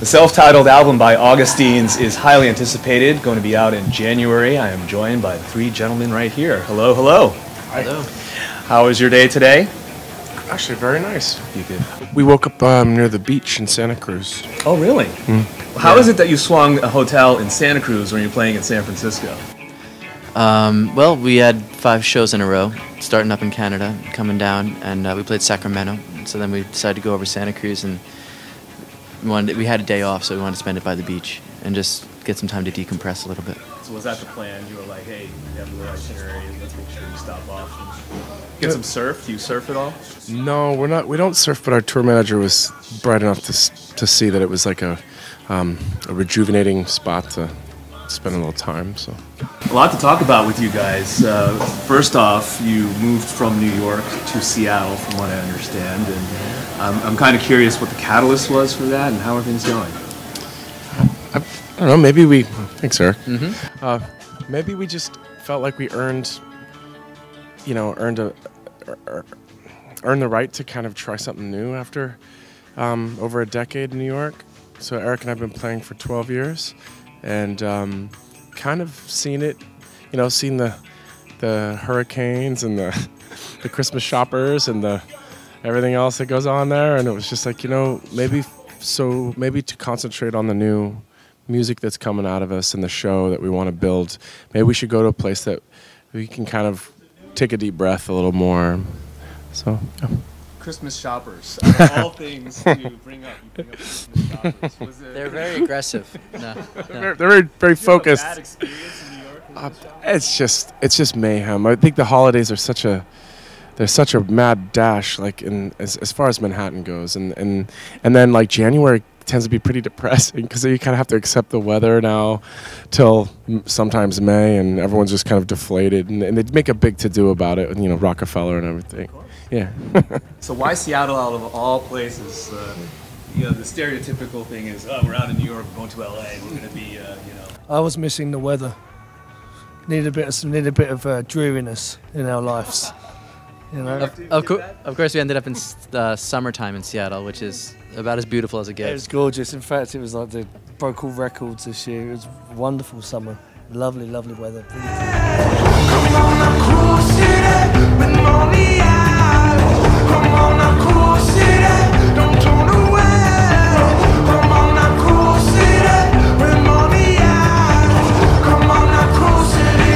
The self-titled album by Augustines is highly anticipated, going to be out in January. I am joined by the three gentlemen right here. Hello, hello. Hi. Hello. How was your day today? Actually, very nice. You good? We woke up near the beach in Santa Cruz. Oh, really? How is it that you swung a hotel in Santa Cruz when you're playing in San Francisco? Well, we had 5 shows in a row, starting up in Canada, coming down, and we played Sacramento. So then we decided to go over Santa Cruz, and we had a day off, so we wanted to spend it by the beach and just get some time to decompress a little bit. So was that the plan? You were like, hey, we have a little itinerary, let's make sure we stop off and get some surf. Do you surf at all? No, we're not. We don't surf, but our tour manager was bright enough to see that it was like a rejuvenating spot to spend a little time. So a lot to talk about with you guys. First off, you moved from New York to Seattle, from what I understand, and I'm kind of curious what the catalyst was for that, and how are things going? I don't know. Maybe we. Thanks, Eric. Maybe we just felt like we earned the right to kind of try something new after over a decade in New York. So Eric and I have been playing for 12 years, and kind of seen it, seen the hurricanes and the Christmas shoppers and everything else that goes on there, and it was just like, maybe to concentrate on the new music that's coming out of us and the show that we want to build, maybe we should go to a place that we can kind of take a deep breath a little more. So, yeah. Christmas shoppers, out of all things to bring up, you bring up Christmas shoppers. They're very aggressive. No. They're very focused. Bad experience in New York? It's just mayhem. I think the holidays are such a mad dash, like as far as Manhattan goes, and then like January tends to be pretty depressing because you kind of have to accept the weather now till sometimes May, and everyone's just kind of deflated, and they make a big to-do about it, Rockefeller and everything. Yeah. So why Seattle out of all places? The stereotypical thing is, oh, we're out in New York, we're going to LA, we're going to be, I was missing the weather. Need a bit of dreariness in our lives. Of course, we ended up in summertime in Seattle, which is about as beautiful as it gets. It was gorgeous. In fact, it was like they broke all records this year. It was a wonderful summer. Lovely, lovely weather. Come on, now, cool city, with money out. Come on, now, cool city, don't turn away. Come on, now, cool city, with money out. Come on, now, cool city,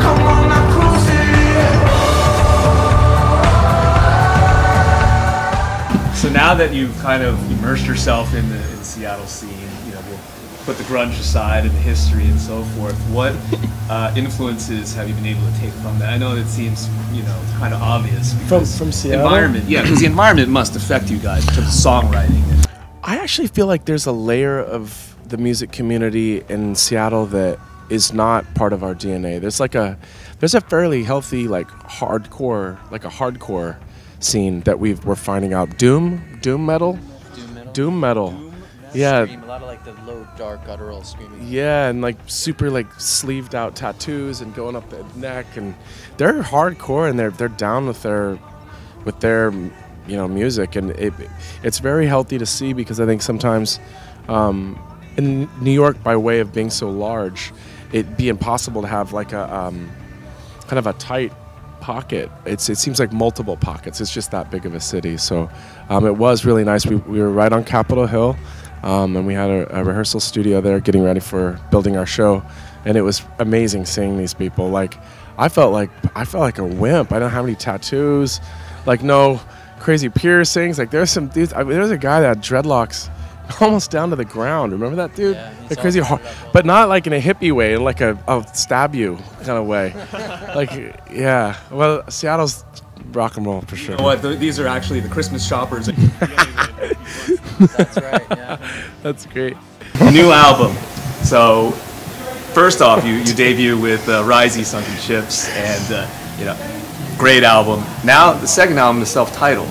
come on, now, cool city. So now that you've kind of immersed yourself in the Seattle scene, we'll put the grunge aside and the history and so forth, what influences have you been able to take from that? I know it seems, kind of obvious. From Seattle? Environment, yeah, because the environment must affect you guys in terms of songwriting. I actually feel like there's a layer of the music community in Seattle that is not part of our DNA. There's a fairly healthy, hardcore scene that we're finding out. Doom metal. Yeah. Scream, a lot of like the low, dark, guttural screaming. Yeah, and like super sleeved out tattoos and going up the neck, and they're hardcore, and they're down with their music, and it's very healthy to see, because I think sometimes in New York, by way of being so large, it'd be impossible to have like a kind of a tight pocket. It seems like multiple pockets. It's just that big of a city. So it was really nice. We were right on Capitol Hill, and we had a rehearsal studio there getting ready for building our show, and it was amazing seeing these people. Like I felt like a wimp. I don't have any tattoos, like no crazy piercings. Like there's some dudes. There's a guy that had dreadlocks almost down to the ground. Remember that dude? Yeah, the crazy hard, but not like in a hippie way, in like I'll stab you kind of way. Like, yeah. Well, Seattle's rock and roll for sure. You know what? These are actually the Christmas shoppers. That's right. Yeah. That's great. New album. So, first off, you debut with Risey Sunken Ships, and great album. Now the second album is self-titled.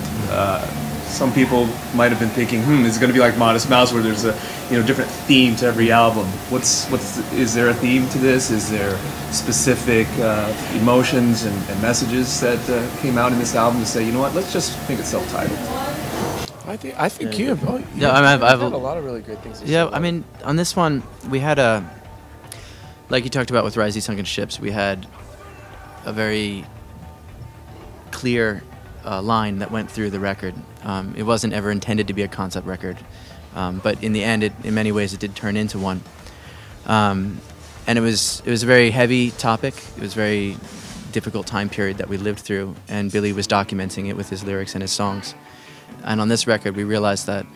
Some people might have been thinking, is it going to be like Modest Mouse, where there's a different theme to every album? Is there a theme to this? Is there specific emotions and messages that came out in this album to say, let's just think it's self-titled? I think you have. Oh, Yeah, I mean, I've had a lot of really great things. To Yeah, say I mean, on this one, we had like you talked about with Rising Sunken Ships, we had a very clear line that went through the record. It wasn't ever intended to be a concept record, but in the end, in many ways, it did turn into one. And it was a very heavy topic. It was a very difficult time period that we lived through, and Billy was documenting it with his lyrics and his songs. And on this record, we realized that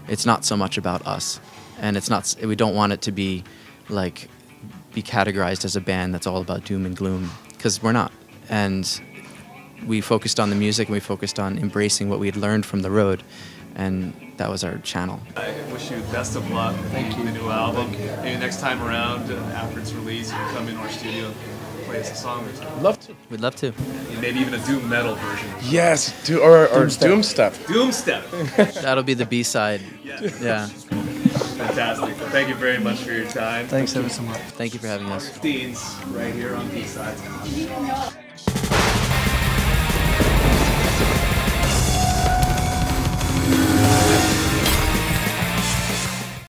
it's not so much about us, and we don't want it to be categorized as a band that's all about doom and gloom, because we're not. And we focused on the music, and we focused on embracing what we had learned from the road, and that was our channel. I wish you best of luck with the new album. Maybe next time around, after it's released, you can come in our studio and play us a song or two. Love to. We'd love to. Maybe even a doom metal version. Yes, or Doom Step. Doom Step. That'll be the B-side. Yes. Yeah. Fantastic. Well, thank you very much for your time. Thanks ever so much. Thank you for having us. Augustines right here on B-Sides.